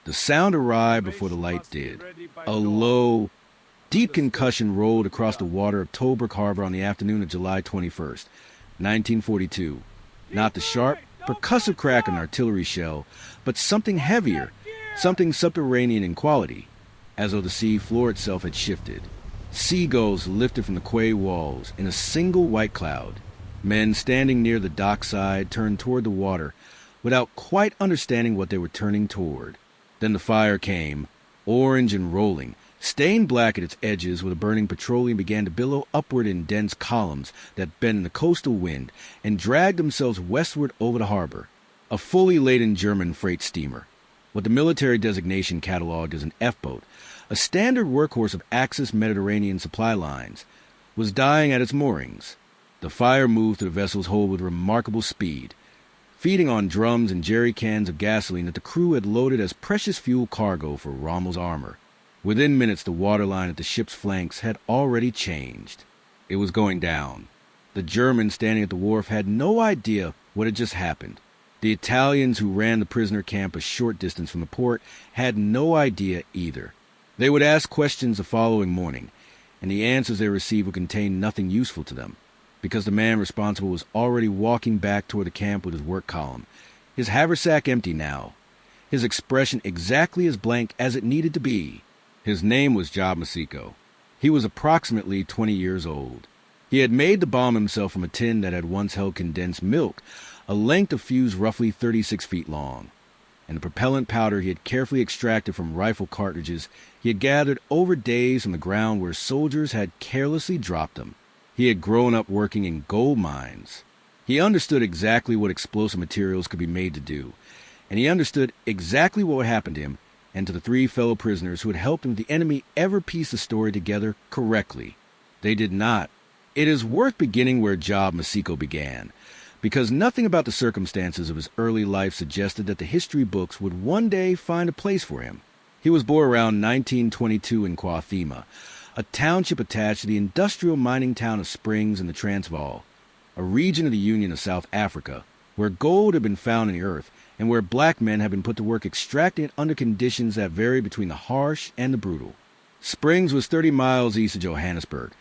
The sound arrived before the light did. A low, deep concussion rolled across the water of Tobruk Harbor on the afternoon of July 21st, 1942. Not the sharp, percussive crack of an artillery shell, but something heavier, something subterranean in quality, as though the sea floor itself had shifted. Seagulls lifted from the quay walls in a single white cloud. Men standing near the dockside turned toward the water without quite understanding what they were turning toward. Then the fire came, orange and rolling, stained black at its edges where the burning petroleum began to billow upward in dense columns that bent in the coastal wind and dragged themselves westward over the harbor. A fully laden German freight steamer, what the military designation cataloged as an F-boat, a standard workhorse of Axis Mediterranean supply lines, was dying at its moorings. The fire moved through the vessel's hold with remarkable speed, feeding on drums and jerry cans of gasoline that the crew had loaded as precious fuel cargo for Rommel's armor. Within minutes, the waterline at the ship's flanks had already changed. It was going down. The Germans standing at the wharf had no idea what had just happened. The Italians who ran the prisoner camp a short distance from the port had no idea either. They would ask questions the following morning, and the answers they received would contain nothing useful to them, because the man responsible was already walking back toward the camp with his work column, his haversack empty now, his expression exactly as blank as it needed to be. His name was Maseko. He was approximately 20 years old. He had made the bomb himself from a tin that had once held condensed milk, a length of fuse roughly 36 feet long, and the propellant powder he had carefully extracted from rifle cartridges he had gathered over days from the ground where soldiers had carelessly dropped them. He had grown up working in gold mines. He understood exactly what explosive materials could be made to do, and he understood exactly what would happen to him and to the three fellow prisoners who had helped him the enemy ever piece the story together correctly. They did not. It is worth beginning where Maseko began, because nothing about the circumstances of his early life suggested that the history books would one day find a place for him. He was born around 1922 in Kwathima, a township attached to the industrial mining town of Springs in the Transvaal, a region of the Union of South Africa, where gold had been found in the earth and where black men had been put to work extracting it under conditions that varied between the harsh and the brutal. Springs was 30 miles east of Johannesburg,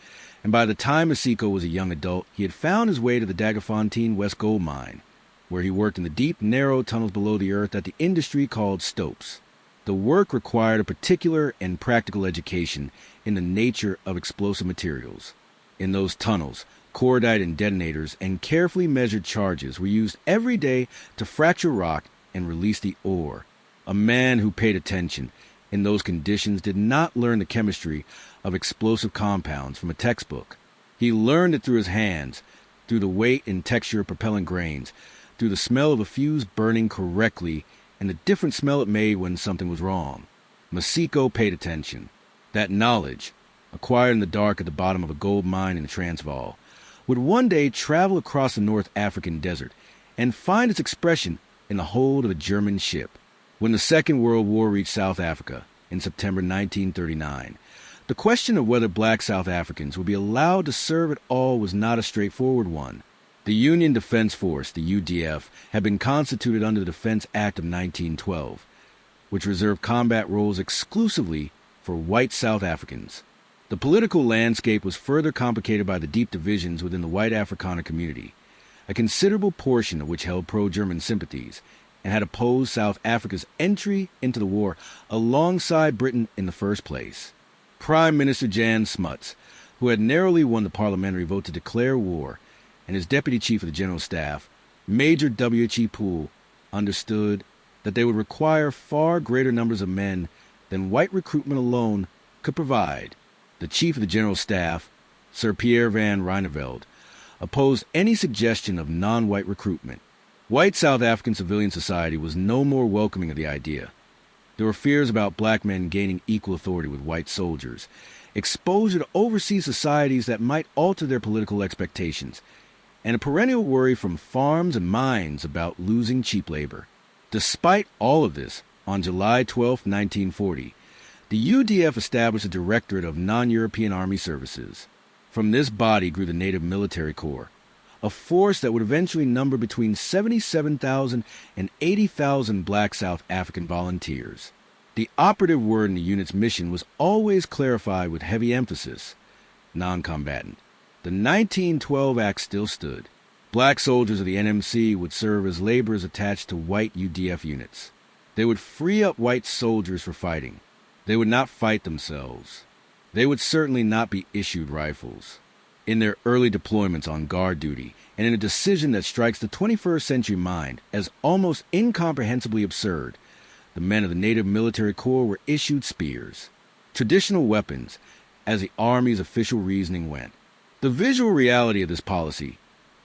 and by the time Maseko was a young adult, he had found his way to the Daggafontein West Gold Mine, where he worked in the deep, narrow tunnels below the earth that the industry called stopes. The work required a particular and practical education in the nature of explosive materials. In those tunnels, cordite and detonators and carefully measured charges were used every day to fracture rock and release the ore. A man who paid attention in those conditions did not learn the chemistry of explosive compounds from a textbook. He learned it through his hands, through the weight and texture of propellant grains, through the smell of a fuse burning correctly and the different smell it made when something was wrong. Maseko paid attention. That knowledge, acquired in the dark at the bottom of a gold mine in the Transvaal, would one day travel across the North African desert and find its expression in the hold of a German ship. When the Second World War reached South Africa in September 1939, the question of whether black South Africans would be allowed to serve at all was not a straightforward one. The Union Defense Force, the UDF, had been constituted under the Defense Act of 1912, which reserved combat roles exclusively for white South Africans. The political landscape was further complicated by the deep divisions within the white Afrikaner community, a considerable portion of which held pro-German sympathies and had opposed South Africa's entry into the war alongside Britain in the first place. Prime Minister Jan Smuts, who had narrowly won the parliamentary vote to declare war, and his deputy chief of the general staff, Major W.H.E. Poole, understood that they would require far greater numbers of men than white recruitment alone could provide. The chief of the general staff, Sir Pierre van Ryneveld, opposed any suggestion of non-white recruitment. White South African civilian society was no more welcoming of the idea. There were fears about black men gaining equal authority with white soldiers, exposure to overseas societies that might alter their political expectations, and a perennial worry from farms and mines about losing cheap labor. Despite all of this, on July 12, 1940, the UDF established a Directorate of Non-European Army Services. From this body grew the Native Military Corps, a force that would eventually number between 77,000 and 80,000 black South African volunteers. The operative word in the unit's mission was always clarified with heavy emphasis: non-combatant. The 1912 Act still stood. Black soldiers of the NMC would serve as laborers attached to white UDF units. They would free up white soldiers for fighting. They would not fight themselves. They would certainly not be issued rifles. In their early deployments on guard duty, and in a decision that strikes the 21st century mind as almost incomprehensibly absurd, the men of the Native Military Corps were issued spears, traditional weapons, as the Army's official reasoning went. The visual reality of this policy: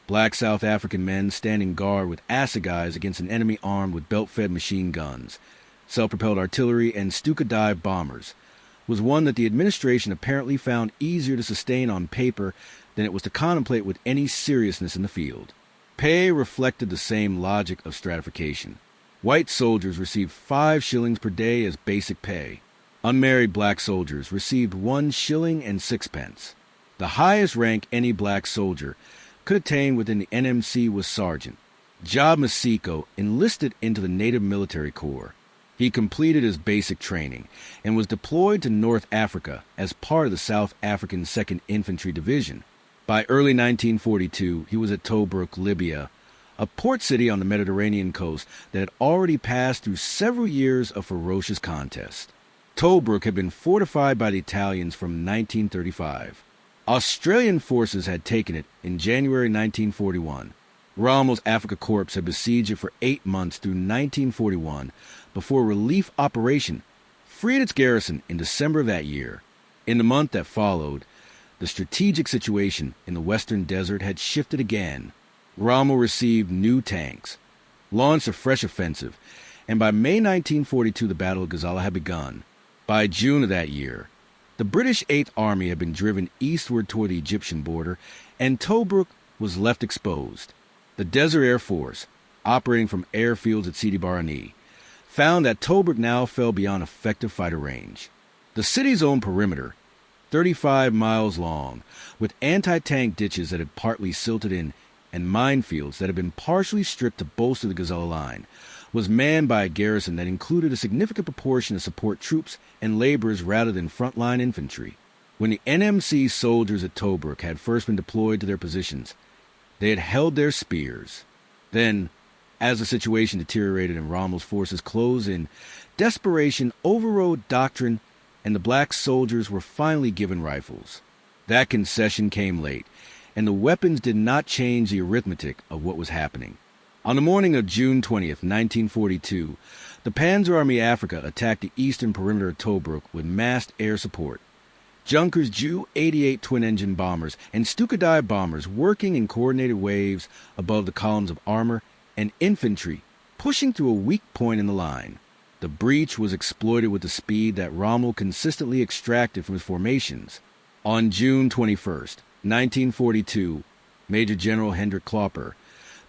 black South African men standing guard with assegais against an enemy armed with belt-fed machine guns, self-propelled artillery, and Stuka dive bombers, was one that the administration apparently found easier to sustain on paper than it was to contemplate with any seriousness in the field. Pay reflected the same logic of stratification. White soldiers received 5 shillings per day as basic pay. Unmarried black soldiers received 1 shilling and 6 pence. The highest rank any black soldier could attain within the NMC was sergeant. Job Maseko enlisted into the Native Military Corps. He completed his basic training and was deployed to North Africa as part of the South African 2nd Infantry Division. By early 1942, he was at Tobruk, Libya, a port city on the Mediterranean coast that had already passed through several years of ferocious contest. Tobruk had been fortified by the Italians from 1935. Australian forces had taken it in January 1941. Rommel's Africa Corps had besieged it for 8 months through 1941 before a relief operation freed its garrison in December of that year. In the month that followed, the strategic situation in the Western Desert had shifted again. Rommel received new tanks, launched a fresh offensive, and by May 1942 the Battle of Gazala had begun. By June of that year, the British 8th Army had been driven eastward toward the Egyptian border, and Tobruk was left exposed. The Desert Air Force, operating from airfields at Sidi Barani, found that Tobruk now fell beyond effective fighter range. The city's own perimeter, 35 miles long, with anti-tank ditches that had partly silted in and minefields that had been partially stripped to bolster the Gazala line, was manned by a garrison that included a significant proportion of support troops and laborers rather than frontline infantry. When the NMC soldiers at Tobruk had first been deployed to their positions, they had held their spears. Then, as the situation deteriorated and Rommel's forces closed in, desperation overrode doctrine, and the black soldiers were finally given rifles. That concession came late, and the weapons did not change the arithmetic of what was happening. On the morning of June 20th, 1942, the Panzer Army Africa attacked the eastern perimeter of Tobruk with massed air support. Junkers Ju-88 twin-engine bombers and Stuka dive bombers working in coordinated waves above the columns of armor, and infantry pushing through a weak point in the line. The breach was exploited with the speed that Rommel consistently extracted from his formations. On June 21st, 1942, Major General Hendrik Klopper,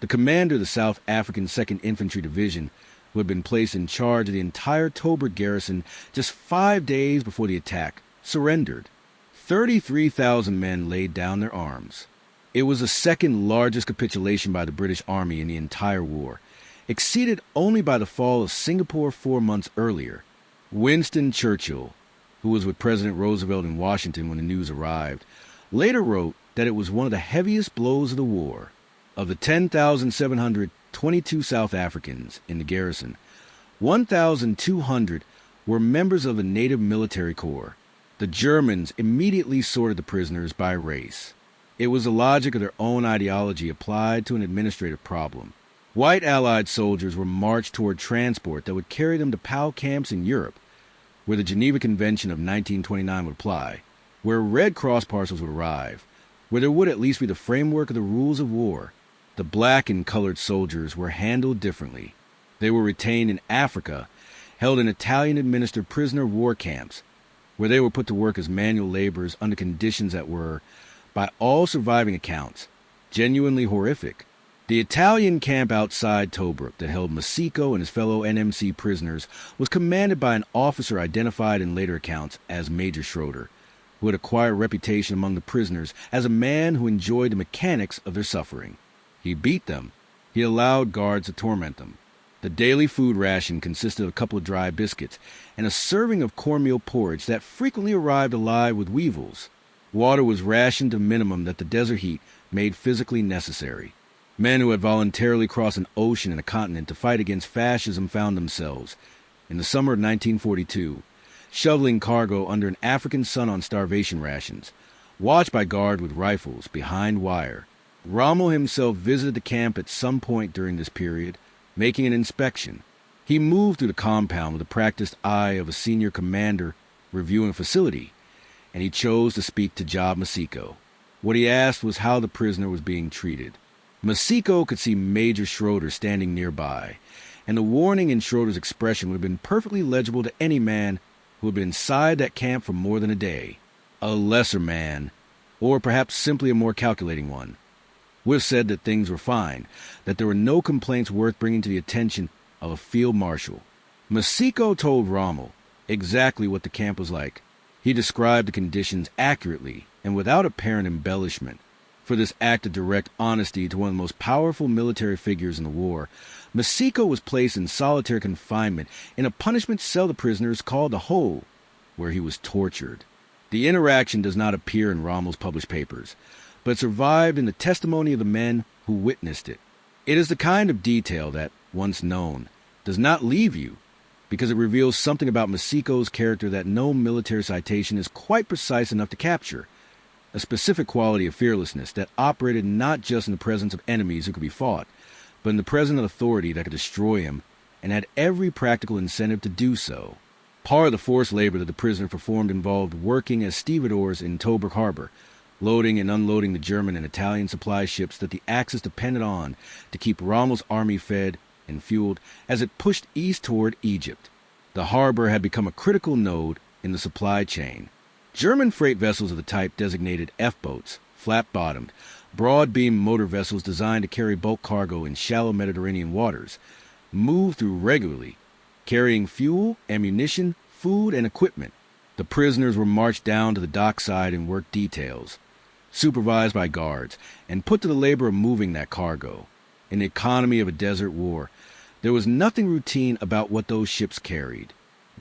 the commander of the South African 2nd Infantry Division, who had been placed in charge of the entire Tobruk garrison just 5 days before the attack, surrendered. 33,000 men laid down their arms. It was the second largest capitulation by the British Army in the entire war, exceeded only by the fall of Singapore 4 months earlier. Winston Churchill, who was with President Roosevelt in Washington when the news arrived, later wrote that it was one of the heaviest blows of the war. Of the 10,722 South Africans in the garrison, 1,200 were members of the Native Military Corps. The Germans immediately sorted the prisoners by race. It was the logic of their own ideology applied to an administrative problem. White Allied soldiers were marched toward transport that would carry them to POW camps in Europe, where the Geneva Convention of 1929 would apply, where Red Cross parcels would arrive, where there would at least be the framework of the rules of war. The black and colored soldiers were handled differently. They were retained in Africa, held in Italian-administered prisoner of war camps, where they were put to work as manual laborers under conditions that were, by all surviving accounts, genuinely horrific. The Italian camp outside Tobruk that held Maseko and his fellow NMC prisoners was commanded by an officer identified in later accounts as Major Schroeder, who had acquired a reputation among the prisoners as a man who enjoyed the mechanics of their suffering. He beat them. He allowed guards to torment them. The daily food ration consisted of a couple of dry biscuits and a serving of cornmeal porridge that frequently arrived alive with weevils. Water was rationed to a minimum that the desert heat made physically necessary. Men who had voluntarily crossed an ocean and a continent to fight against fascism found themselves, in the summer of 1942, shoveling cargo under an African sun on starvation rations, watched by guards with rifles behind wire. Rommel himself visited the camp at some point during this period, making an inspection. He moved through the compound with the practiced eye of a senior commander reviewing a facility, and he chose to speak to Job Maseko. What he asked was how the prisoner was being treated. Maseko could see Major Schroeder standing nearby, and the warning in Schroeder's expression would have been perfectly legible to any man who had been inside that camp for more than a day. A lesser man, or perhaps simply a more calculating one, would have said that things were fine, that there were no complaints worth bringing to the attention of a field marshal. Maseko told Rommel exactly what the camp was like. He described the conditions accurately and without apparent embellishment. For this act of direct honesty to one of the most powerful military figures in the war, Maseko was placed in solitary confinement in a punishment cell the prisoners called the hole, where he was tortured. The interaction does not appear in Rommel's published papers, but survived in the testimony of the men who witnessed it. It is the kind of detail that, once known, does not leave you, because it reveals something about Maseko's character that no military citation is quite precise enough to capture. A specific quality of fearlessness that operated not just in the presence of enemies who could be fought, but in the presence of authority that could destroy him, and had every practical incentive to do so. Part of the forced labor that the prisoner performed involved working as stevedores in Tobruk Harbor, loading and unloading the German and Italian supply ships that the Axis depended on to keep Rommel's army fed and fueled as it pushed east toward Egypt. The harbor had become a critical node in the supply chain. German freight vessels of the type designated F-boats, flat-bottomed, broad-beam motor vessels designed to carry bulk cargo in shallow Mediterranean waters, moved through regularly, carrying fuel, ammunition, food, and equipment. The prisoners were marched down to the dockside and worked details, supervised by guards, and put to the labor of moving that cargo. In the economy of a desert war, there was nothing routine about what those ships carried.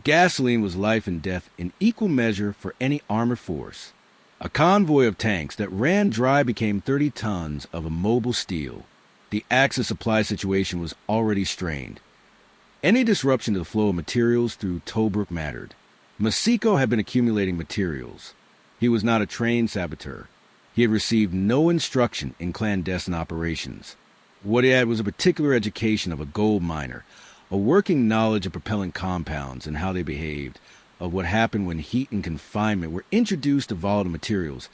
Gasoline was life and death in equal measure for any armored force. A convoy of tanks that ran dry became 30 tons of immobile steel. The Axis supply situation was already strained. Any disruption to the flow of materials through Tobruk mattered. Maseko had been accumulating materials. He was not a trained saboteur. He had received no instruction in clandestine operations. What he had was a particular education of a gold miner, a working knowledge of propellant compounds and how they behaved, of what happened when heat and confinement were introduced to volatile materials,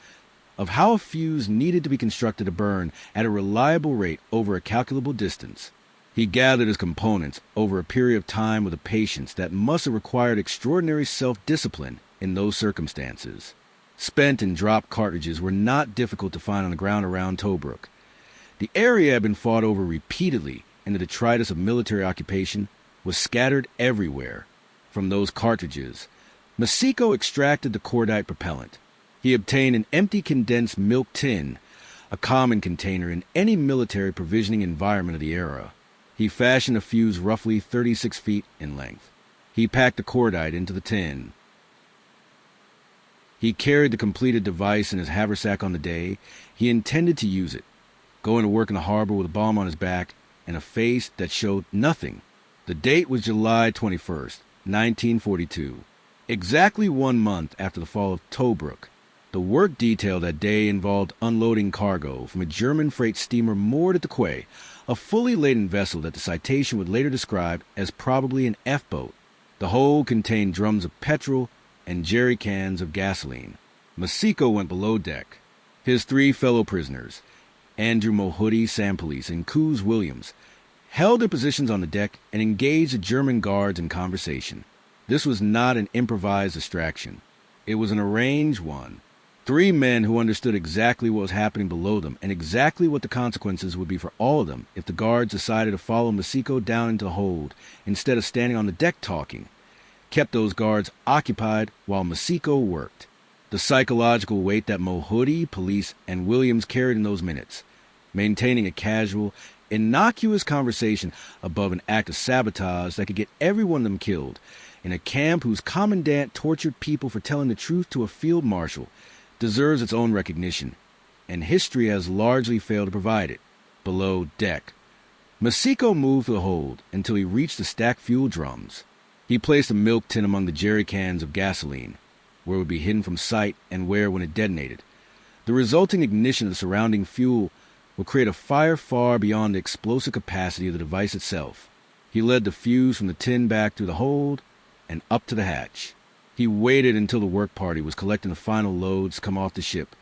of how a fuse needed to be constructed to burn at a reliable rate over a calculable distance. He gathered his components over a period of time with a patience that must have required extraordinary self-discipline in those circumstances. Spent and dropped cartridges were not difficult to find on the ground around Tobruk. The area had been fought over repeatedly, and the detritus of military occupation was scattered everywhere. From those cartridges, Maseko extracted the cordite propellant. He obtained an empty condensed milk tin, a common container in any military provisioning environment of the era. He fashioned a fuse roughly 36 feet in length. He packed the cordite into the tin. He carried the completed device in his haversack on the day he intended to use it, going to work in the harbor with a bomb on his back and a face that showed nothing. The date was July 21st, 1942, exactly 1 month after the fall of Tobruk. The work detail that day involved unloading cargo from a German freight steamer moored at the quay, a fully laden vessel that the citation would later describe as probably an F-boat. The hold contained drums of petrol and jerry cans of gasoline. Maseko went below deck. His 3 fellow prisoners, Andrew Mohudi Sampolice and Coos Williams, held their positions on the deck and engaged the German guards in conversation. This was not an improvised distraction. It was an arranged one. 3 men who understood exactly what was happening below them and exactly what the consequences would be for all of them if the guards decided to follow Maseko down into the hold instead of standing on the deck talking, kept those guards occupied while Maseko worked. The psychological weight that Mohudi, Police, and Williams carried in those minutes, maintaining a casual, Innocuous conversation above an act of sabotage that could get every one of them killed, in a camp whose commandant tortured people for telling the truth to a field marshal, deserves its own recognition, and history has largely failed to provide it. Below deck, Maseko moved to the hold until he reached the stacked fuel drums. He placed a milk tin among the jerry cans of gasoline, where it would be hidden from sight and where when it detonated. The resulting ignition of the surrounding fuel would create a fire far beyond the explosive capacity of the device itself. He led the fuse from the tin back through the hold and up to the hatch. He waited until the work party was collecting the final loads to come off the ship,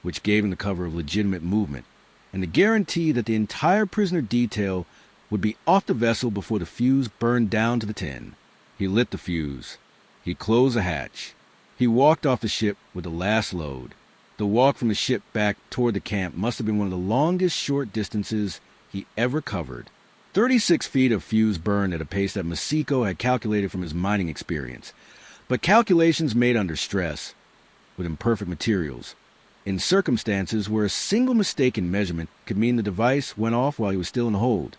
which gave him the cover of legitimate movement, and the guarantee that the entire prisoner detail would be off the vessel before the fuse burned down to the tin. He lit the fuse. He closed the hatch. He walked off the ship with the last load. The walk from the ship back toward the camp must have been one of the longest short distances he ever covered. 36 feet of fuse burned at a pace that Maseko had calculated from his mining experience, but calculations made under stress, with imperfect materials, in circumstances where a single mistake in measurement could mean the device went off while he was still in the hold.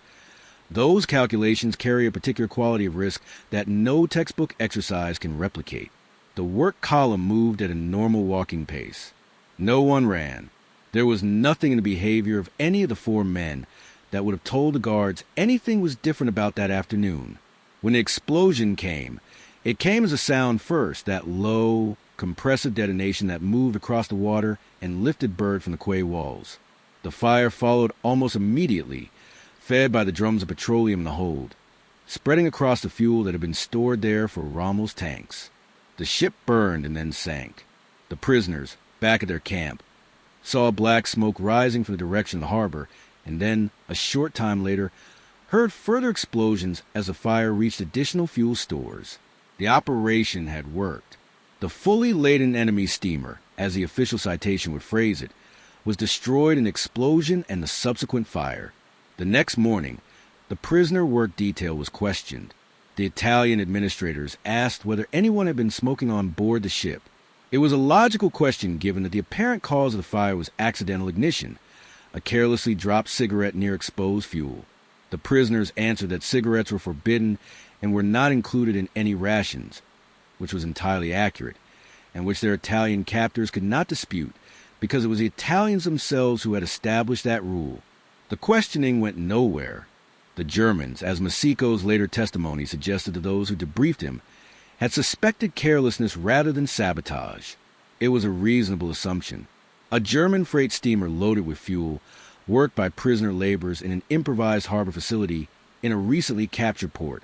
Those calculations carry a particular quality of risk that no textbook exercise can replicate. The work column moved at a normal walking pace. No one ran. There was nothing in the behavior of any of the four men that would have told the guards anything was different about that afternoon. When the explosion came, it came as a sound first, that low, compressive detonation that moved across the water and lifted Bird from the quay walls. The fire followed almost immediately, fed by the drums of petroleum in the hold, spreading across the fuel that had been stored there for Rommel's tanks. The ship burned and then sank. The prisoners, back at their camp, saw black smoke rising from the direction of the harbor, and then, a short time later, heard further explosions as the fire reached additional fuel stores. The operation had worked. The fully laden enemy steamer, as the official citation would phrase it, was destroyed in the explosion and the subsequent fire. The next morning, the prisoner work detail was questioned. The Italian administrators asked whether anyone had been smoking on board the ship. It was a logical question given that the apparent cause of the fire was accidental ignition, a carelessly dropped cigarette near exposed fuel. The prisoners answered that cigarettes were forbidden and were not included in any rations, which was entirely accurate, and which their Italian captors could not dispute because it was the Italians themselves who had established that rule. The questioning went nowhere. The Germans, as Maseko's later testimony suggested to those who debriefed him, had suspected carelessness rather than sabotage. It was a reasonable assumption. A German freight steamer loaded with fuel, worked by prisoner laborers in an improvised harbor facility in a recently captured port,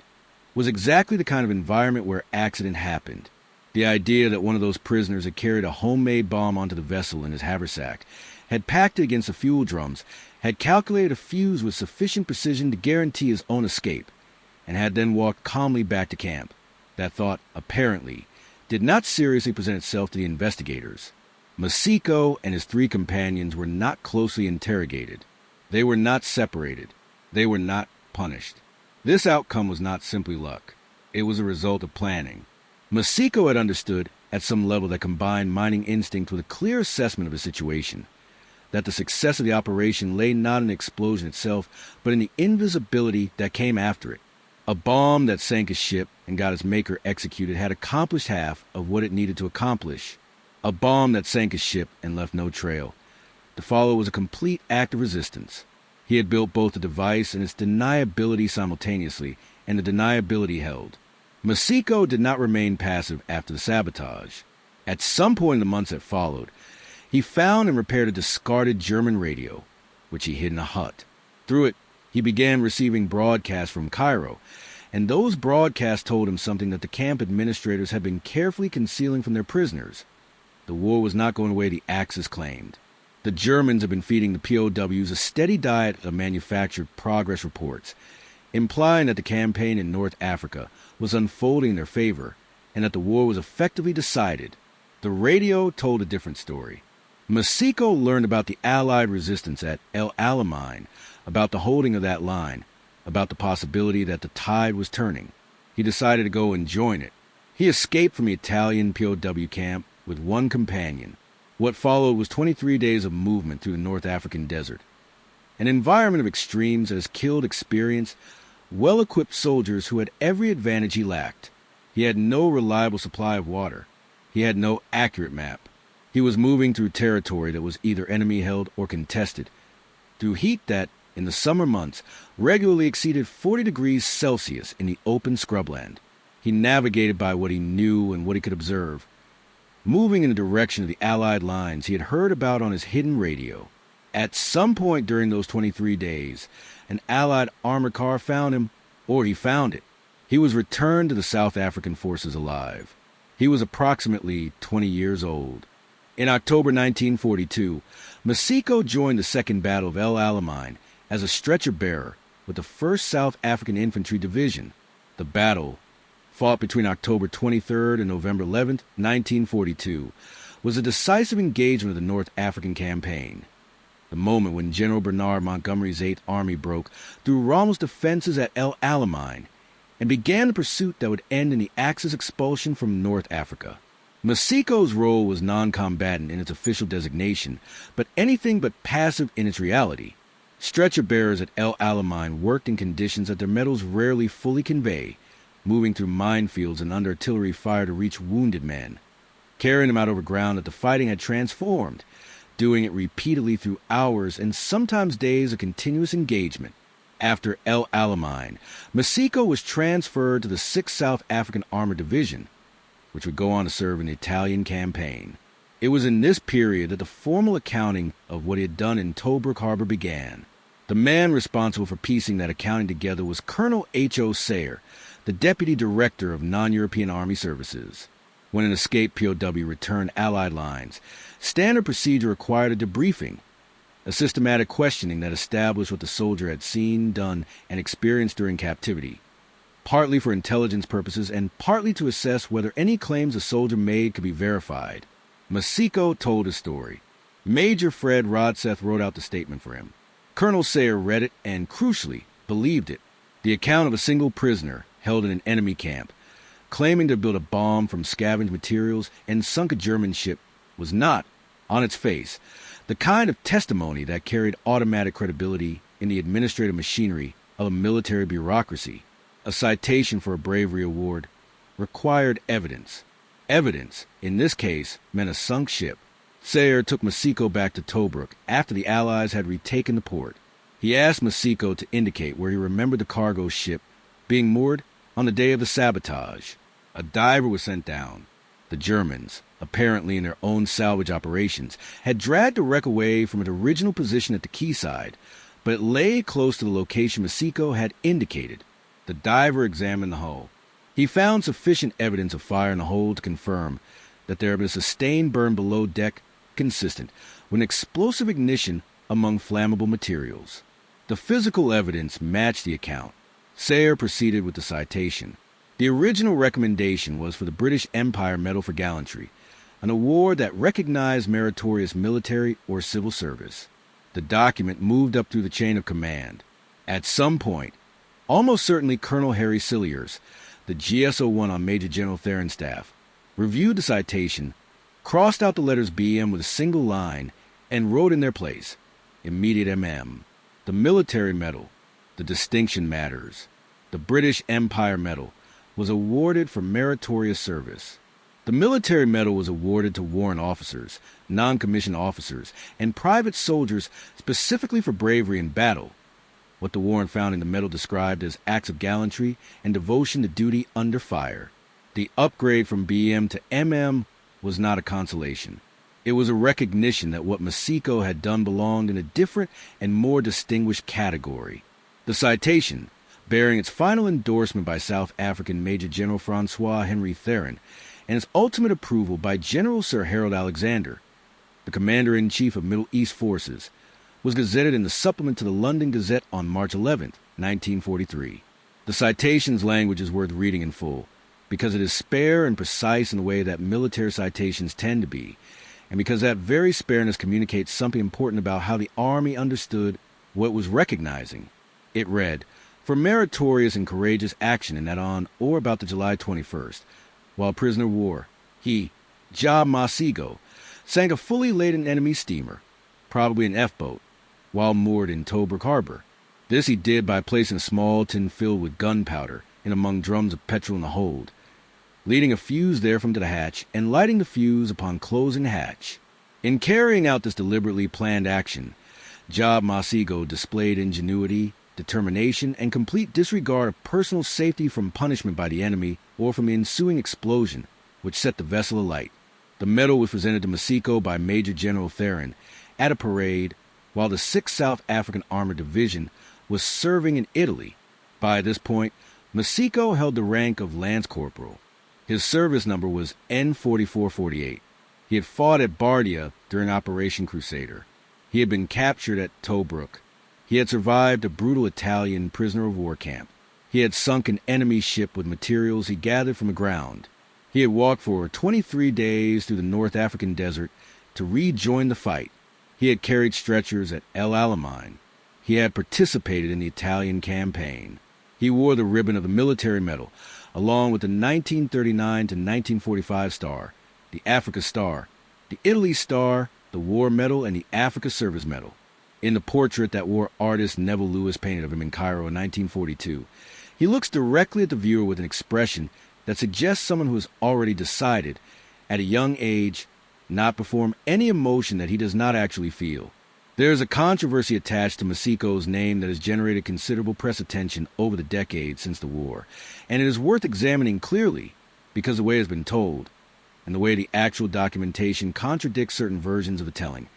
was exactly the kind of environment where accident happened. The idea that one of those prisoners had carried a homemade bomb onto the vessel in his haversack, had packed it against the fuel drums, had calculated a fuse with sufficient precision to guarantee his own escape, and had then walked calmly back to camp. That thought, apparently, did not seriously present itself to the investigators. Maseko and his three companions were not closely interrogated. They were not separated. They were not punished. This outcome was not simply luck. It was a result of planning. Maseko had understood, at some level that combined mining instinct with a clear assessment of the situation, that the success of the operation lay not in the explosion itself, but in the invisibility that came after it. A bomb that sank a ship and got its maker executed had accomplished half of what it needed to accomplish. A bomb that sank a ship and left no trail. To follow was a complete act of resistance. He had built both the device and its deniability simultaneously, and the deniability held. Maseko did not remain passive after the sabotage. At some point in the months that followed, he found and repaired a discarded German radio, which he hid in a hut. Through it, he began receiving broadcasts from Cairo, and those broadcasts told him something that the camp administrators had been carefully concealing from their prisoners. The war was not going away the Axis claimed. The Germans had been feeding the POWs a steady diet of manufactured progress reports, implying that the campaign in North Africa was unfolding in their favor, and that the war was effectively decided. The radio told a different story. Maseko learned about the Allied resistance at El Alamein, about the holding of that line, about the possibility that the tide was turning. He decided to go and join it. He escaped from the Italian POW camp with one companion. What followed was 23 days of movement through the North African desert. an environment of extremes that has killed experienced, well-equipped soldiers who had every advantage he lacked. He had no reliable supply of water. He had no accurate map. He was moving through territory that was either enemy-held or contested, through heat that, in the summer months, regularly exceeded 40 degrees Celsius in the open scrubland. He navigated by what he knew and what he could observe, moving in the direction of the Allied lines he had heard about on his hidden radio. At some point during those 23 days, an Allied armored car found him, or he found it. He was returned to the South African forces alive. He was approximately 20 years old. In October 1942, Maseko joined the Second Battle of El Alamein as a stretcher-bearer with the 1st South African Infantry Division. The battle, fought between October 23rd and November 11th, 1942, was a decisive engagement of the North African campaign. The moment when General Bernard Montgomery's 8th Army broke through Rommel's defenses at El Alamein and began the pursuit that would end in the Axis expulsion from North Africa. Maseko's role was non-combatant in its official designation, but anything but passive in its reality. Stretcher-bearers at El Alamein worked in conditions that their medals rarely fully convey, moving through minefields and under artillery fire to reach wounded men, carrying them out over ground that the fighting had transformed, doing it repeatedly through hours and sometimes days of continuous engagement. After El Alamein, Maseko was transferred to the 6th South African Armored Division, which would go on to serve in the Italian campaign. It was in this period that the formal accounting of what he had done in Tobruk Harbor began. The man responsible for piecing that accounting together was Colonel H.O. Sayer, the Deputy Director of Non-European Army Services. When an escaped POW returned Allied lines, standard procedure required a debriefing, a systematic questioning that established what the soldier had seen, done, and experienced during captivity, partly for intelligence purposes and partly to assess whether any claims the soldier made could be verified. Maseko told his story. Major Fred Rodseth wrote out the statement for him. Colonel Sayer read it and, crucially, believed it. The account of a single prisoner held in an enemy camp, claiming to build a bomb from scavenged materials and sunk a German ship, was not, on its face, the kind of testimony that carried automatic credibility in the administrative machinery of a military bureaucracy. A citation for a bravery award required evidence. Evidence, in this case, meant a sunk ship. Sayer took Maseko back to Tobruk after the Allies had retaken the port. He asked Maseko to indicate where he remembered the cargo ship being moored on the day of the sabotage. A diver was sent down. The Germans, apparently in their own salvage operations, had dragged the wreck away from its original position at the quayside, but it lay close to the location Maseko had indicated. The diver examined the hull. He found sufficient evidence of fire in the hold to confirm that there had been a sustained burn below deck consistent with an explosive ignition among flammable materials. The physical evidence matched the account. Sayer proceeded with the citation. The original recommendation was for the British Empire Medal for Gallantry, an award that recognized meritorious military or civil service. The document moved up through the chain of command. At some point, almost certainly Colonel Harry Cilliers, the GSO-1 on Major General Theron's staff, reviewed the citation, crossed out the letters BM with a single line, and wrote in their place, Immediate MM. The military medal, the distinction matters. The British Empire Medal was awarded for meritorious service. The military medal was awarded to warrant officers, non-commissioned officers, and private soldiers specifically for bravery in battle, what the warrant found in the medal described as acts of gallantry and devotion to duty under fire. The upgrade from BM to MM was not a consolation. It was a recognition that what Maseko had done belonged in a different and more distinguished category. The citation, bearing its final endorsement by South African Major General Francois Henry Theron, and its ultimate approval by General Sir Harold Alexander, the Commander-in-Chief of Middle East Forces, was gazetted in the supplement to the London Gazette on March 11, 1943. The citation's language is worth reading in full, because it is spare and precise in the way that military citations tend to be, and because that very spareness communicates something important about how the Army understood what it was recognizing. It read, "For meritorious and courageous action in that on or about the July 21st, while prisoner of war, he, Job Maseko, sank a fully laden enemy steamer, probably an F-boat, while moored in Tobruk Harbor. This he did by placing a small tin filled with gunpowder in among drums of petrol in the hold, leading a fuse therefrom to the hatch and lighting the fuse upon closing the hatch. In carrying out this deliberately planned action, Job Maseko displayed ingenuity, determination, and complete disregard of personal safety from punishment by the enemy or from the ensuing explosion, which set the vessel alight. The medal was presented to Maseko by Major General Theron at a parade while the 6th South African Armored Division was serving in Italy. By this point, Maseko held the rank of Lance Corporal. His service number was N4448. He had fought at Bardia during Operation Crusader. He had been captured at Tobruk. He had survived a brutal Italian prisoner of war camp. He had sunk an enemy ship with materials he gathered from the ground. He had walked for 23 days through the North African desert to rejoin the fight. He had carried stretchers at El Alamein. He had participated in the Italian campaign. He wore the ribbon of the military medal, along with the 1939 to 1945 star, the Africa Star, the Italy Star, the War Medal, and the Africa Service Medal. In the portrait that war artist Neville Lewis painted of him in Cairo in 1942, he looks directly at the viewer with an expression that suggests someone who has already decided, at a young age, not perform any emotion that he does not actually feel. There is a controversy attached to Maseko's name that has generated considerable press attention over the decades since the war, and it is worth examining clearly because the way it has been told, and the way the actual documentation contradicts certain versions of the telling,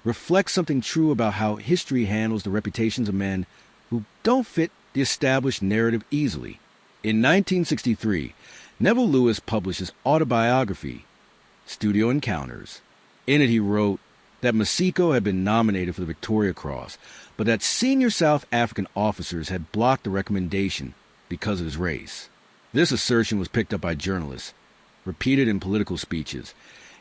reflects something true about how history handles the reputations of men who don't fit the established narrative easily. In 1963, Neville Lewis published his autobiography, Studio Encounters. In it he wrote that Maseko had been nominated for the Victoria Cross, but that senior South African officers had blocked the recommendation because of his race. This assertion was picked up by journalists, repeated in political speeches,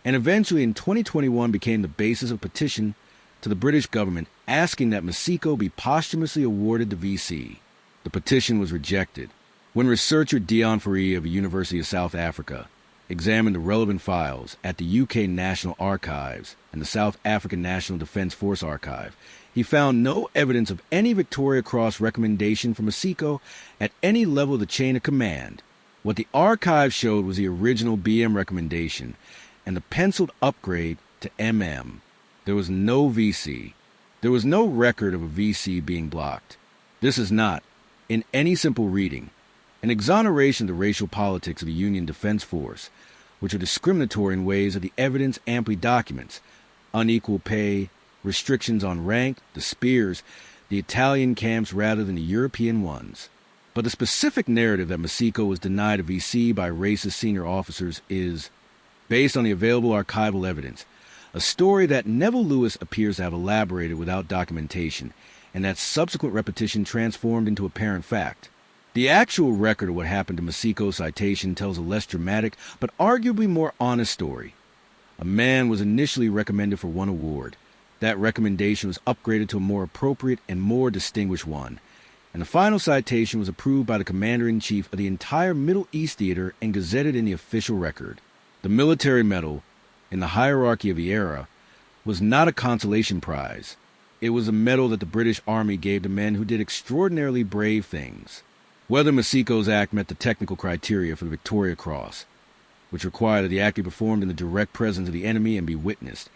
and eventually in 2021 became the basis of a petition to the British government asking that Maseko be posthumously awarded the VC. The petition was rejected. When researcher Dion Fourie of the University of South Africa examined the relevant files at the UK National Archives and the South African National Defence Force Archive, he found no evidence of any Victoria Cross recommendation from Maseko at any level of the chain of command. What the archive showed was the original BM recommendation and the penciled upgrade to MM. There was no VC. There was no record of a VC being blocked. This is not, in any simple reading, an exoneration of the racial politics of the Union Defense Force, which are discriminatory in ways that the evidence amply documents: unequal pay, restrictions on rank, the spears, the Italian camps rather than the European ones. But the specific narrative that Maseko was denied a VC by racist senior officers is, based on the available archival evidence, a story that Neville Lewis appears to have elaborated without documentation, and that subsequent repetition transformed into apparent fact. The actual record of what happened to Maseko's citation tells a less dramatic but arguably more honest story. A man was initially recommended for one award. That recommendation was upgraded to a more appropriate and more distinguished one, and the final citation was approved by the Commander-in-Chief of the entire Middle East Theater and gazetted in the official record. The military medal, in the hierarchy of the era, was not a consolation prize. It was a medal that the British Army gave to men who did extraordinarily brave things. Whether Maseko's act met the technical criteria for the Victoria Cross, which required that the act be performed in the direct presence of the enemy and be witnessed,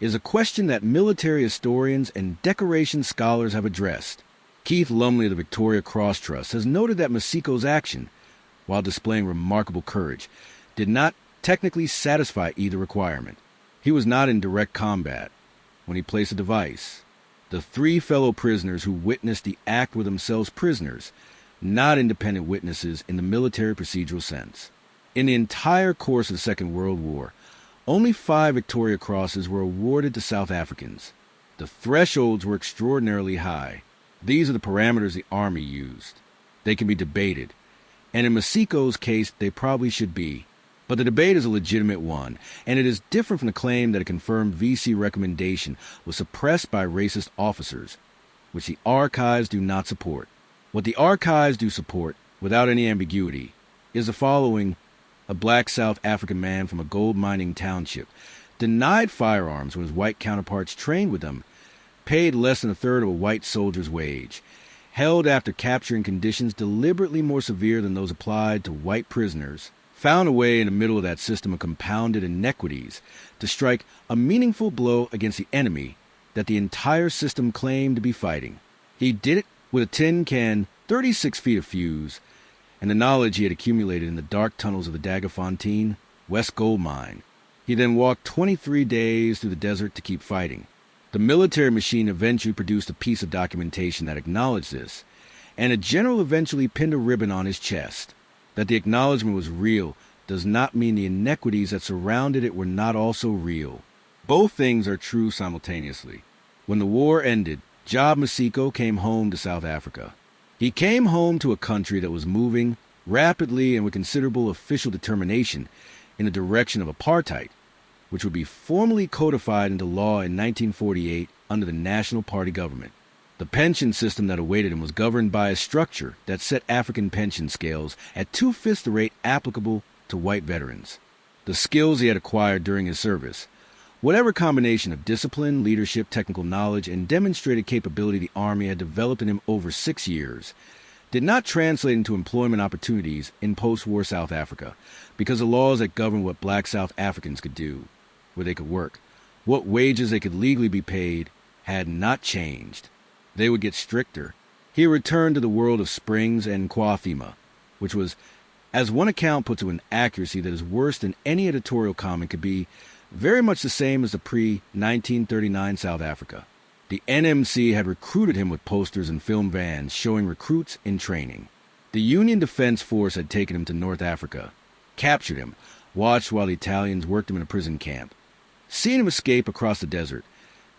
is a question that military historians and decoration scholars have addressed. Keith Lumley of the Victoria Cross Trust has noted that Maseko's action, while displaying remarkable courage, did not technically satisfy either requirement. He was not in direct combat when he placed a device. The 3 fellow prisoners who witnessed the act were themselves prisoners, not independent witnesses in the military procedural sense. In the entire course of the Second World War, only 5 Victoria Crosses were awarded to South Africans. The thresholds were extraordinarily high. These are the parameters the Army used. They can be debated, and in Maseko's case, they probably should be. But the debate is a legitimate one, and it is different from the claim that a confirmed VC recommendation was suppressed by racist officers, which the archives do not support. What the archives do support, without any ambiguity, is the following: a black South African man from a gold mining township denied firearms when his white counterparts trained with them paid less than a third of a white soldier's wage, held after capture in conditions deliberately more severe than those applied to white prisoners, found a way in the middle of that system of compounded inequities to strike a meaningful blow against the enemy that the entire system claimed to be fighting. He did it with a tin can, 36 feet of fuse, and the knowledge he had accumulated in the dark tunnels of the Daggerfontein West Gold Mine. He then walked 23 days through the desert to keep fighting. The military machine eventually produced a piece of documentation that acknowledged this, and a general eventually pinned a ribbon on his chest. That the acknowledgement was real does not mean the inequities that surrounded it were not also real. Both things are true simultaneously. When the war ended, Job Maseko came home to South Africa. He came home to a country that was moving rapidly and with considerable official determination in the direction of apartheid, which would be formally codified into law in 1948 under the National Party government. The pension system that awaited him was governed by a structure that set African pension scales at 2/5 the rate applicable to white veterans. The skills he had acquired during his service, whatever combination of discipline, leadership, technical knowledge, and demonstrated capability the Army had developed in him over 6 years, did not translate into employment opportunities in post-war South Africa because the laws that governed what black South Africans could do, where they could work, what wages they could legally be paid, had not changed. They would get stricter. He returned to the world of Springs and Kwathima, which was, as one account puts it with an accuracy that is worse than any editorial comment could be, very much the same as the pre-1939 South Africa. The NMC had recruited him with posters and film vans showing recruits in training. The Union Defense Force had taken him to North Africa, captured him, watched while the Italians worked him in a prison camp, seen him escape across the desert,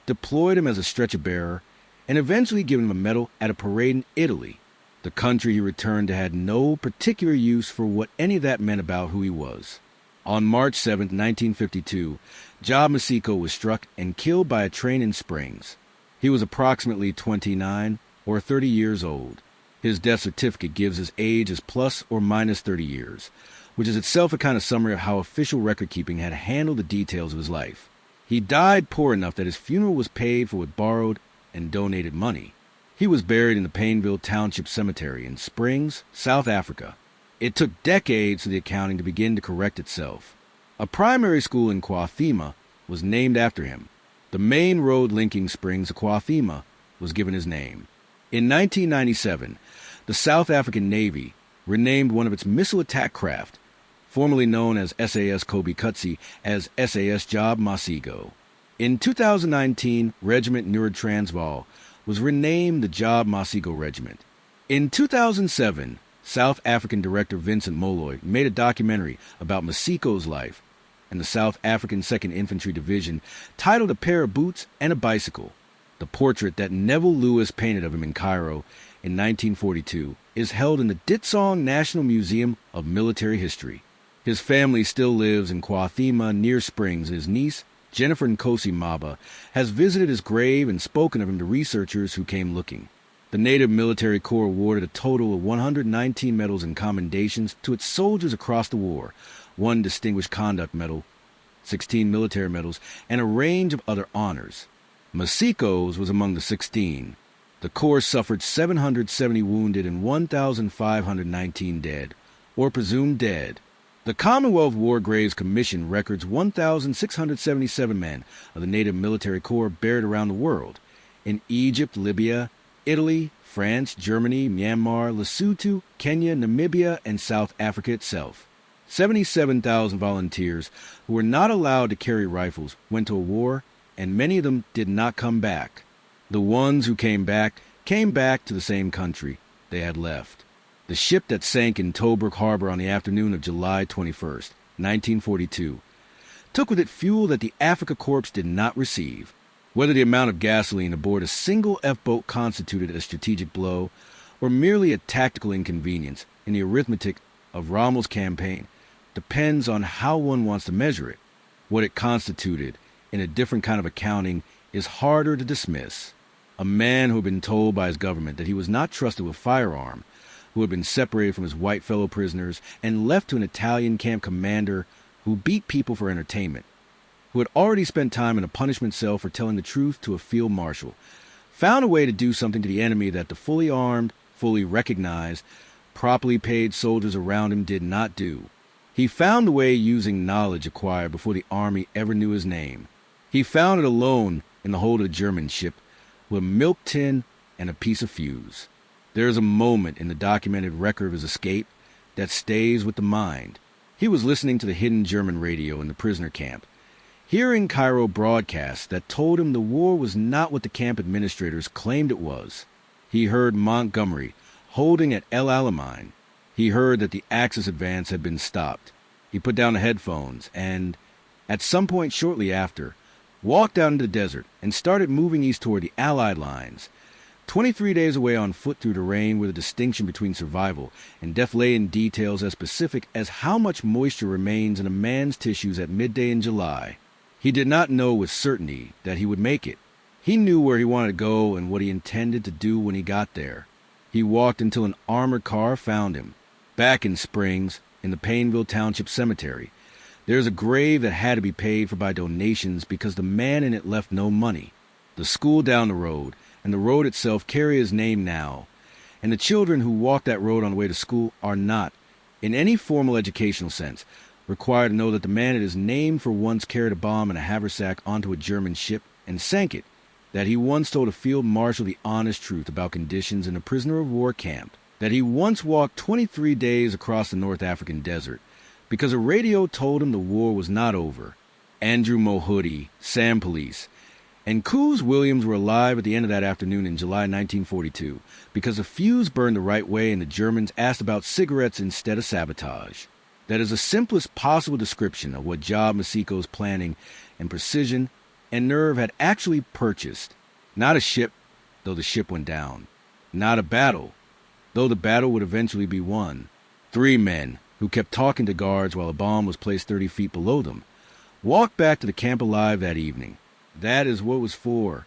deployed him as a stretcher-bearer, and eventually given him a medal at a parade in Italy. The country he returned to had no particular use for what any of that meant about who he was. On March 7, 1952, Job Maseko was struck and killed by a train in Springs. He was approximately 29 or 30 years old. His death certificate gives his age as plus or minus 30 years, which is itself a kind of summary of how official record-keeping had handled the details of his life. He died poor enough that his funeral was paid for with borrowed and donated money. He was buried in the Painville Township Cemetery in Springs, South Africa. It took decades for the accounting to begin to correct itself. A primary school in Kwathima was named after him. The main road linking Springs to Kwathima was given his name. In 1997, the South African Navy renamed one of its missile attack craft, formerly known as SAS Kobikutsi, as SAS Job Maseko. In 2019, Regiment Transvaal was renamed the Job Maseko Regiment. In 2007, South African director Vincent Molloy made a documentary about Maseko's life and the South African 2nd Infantry Division titled A Pair of Boots and a Bicycle. The portrait that Neville Lewis painted of him in Cairo in 1942 is held in the Ditsong National Museum of Military History. His family still lives in Kwathima near Springs, and his niece, Jennifer Nkosi Maba, has visited his grave and spoken of him to researchers who came looking. The Native Military Corps awarded a total of 119 medals and commendations to its soldiers across the war, 1 Distinguished Conduct Medal, 16 military medals, and a range of other honors. Maseko's was among the 16. The Corps suffered 770 wounded and 1,519 dead, or presumed dead. The Commonwealth War Graves Commission records 1,677 men of the Native Military Corps buried around the world, in Egypt, Libya, Italy, France, Germany, Myanmar, Lesotho, Kenya, Namibia, and South Africa itself. 77,000 volunteers who were not allowed to carry rifles went to a war, and many of them did not come back. The ones who came back to the same country they had left. The ship that sank in Tobruk Harbor on the afternoon of July 21st, 1942, took with it fuel that the Africa Corps did not receive. Whether the amount of gasoline aboard a single F-boat constituted a strategic blow or merely a tactical inconvenience in the arithmetic of Rommel's campaign depends on how one wants to measure it. What it constituted in a different kind of accounting is harder to dismiss. A man who had been told by his government that he was not trusted with a firearm, who had been separated from his white fellow prisoners and left to an Italian camp commander who beat people for entertainment, who had already spent time in a punishment cell for telling the truth to a field marshal, found a way to do something to the enemy that the fully armed, fully recognized, properly paid soldiers around him did not do. He found a way using knowledge acquired before the army ever knew his name. He found it alone in the hold of a German ship with a milk tin and a piece of fuse. There is a moment in the documented record of his escape that stays with the mind. He was listening to the hidden German radio in the prisoner camp, hearing Cairo broadcasts that told him the war was not what the camp administrators claimed it was. He heard Montgomery holding at El Alamein. He heard that the Axis advance had been stopped. He put down the headphones and, at some point shortly after, walked out into the desert and started moving east toward the Allied lines. 23 days away on foot through the rain, where the distinction between survival and death lay in details as specific as how much moisture remains in a man's tissues at midday in July. He did not know with certainty that he would make it. He knew where he wanted to go and what he intended to do when he got there. He walked until an armored car found him. Back in Springs, in the Painville Township Cemetery, there's a grave that had to be paid for by donations because the man in it left no money. The school down the road and the road itself carry his name now, and the children who walk that road on the way to school are not, in any formal educational sense, required to know that the man it is named for once carried a bomb in a haversack onto a German ship and sank it, that he once told a field marshal the honest truth about conditions in a prisoner of war camp, that he once walked 23 days across the North African desert because a radio told him the war was not over. Andrew Mohudi, Sam Police, and Coos Williams were alive at the end of that afternoon in July 1942 because a fuse burned the right way and the Germans asked about cigarettes instead of sabotage. That is the simplest possible description of what job Maseko's planning and precision and nerve had actually purchased. Not a ship, though the ship went down. Not a battle, though the battle would eventually be won. 3 men, who kept talking to guards while a bomb was placed 30 feet below them, walked back to the camp alive that evening. That is what was for.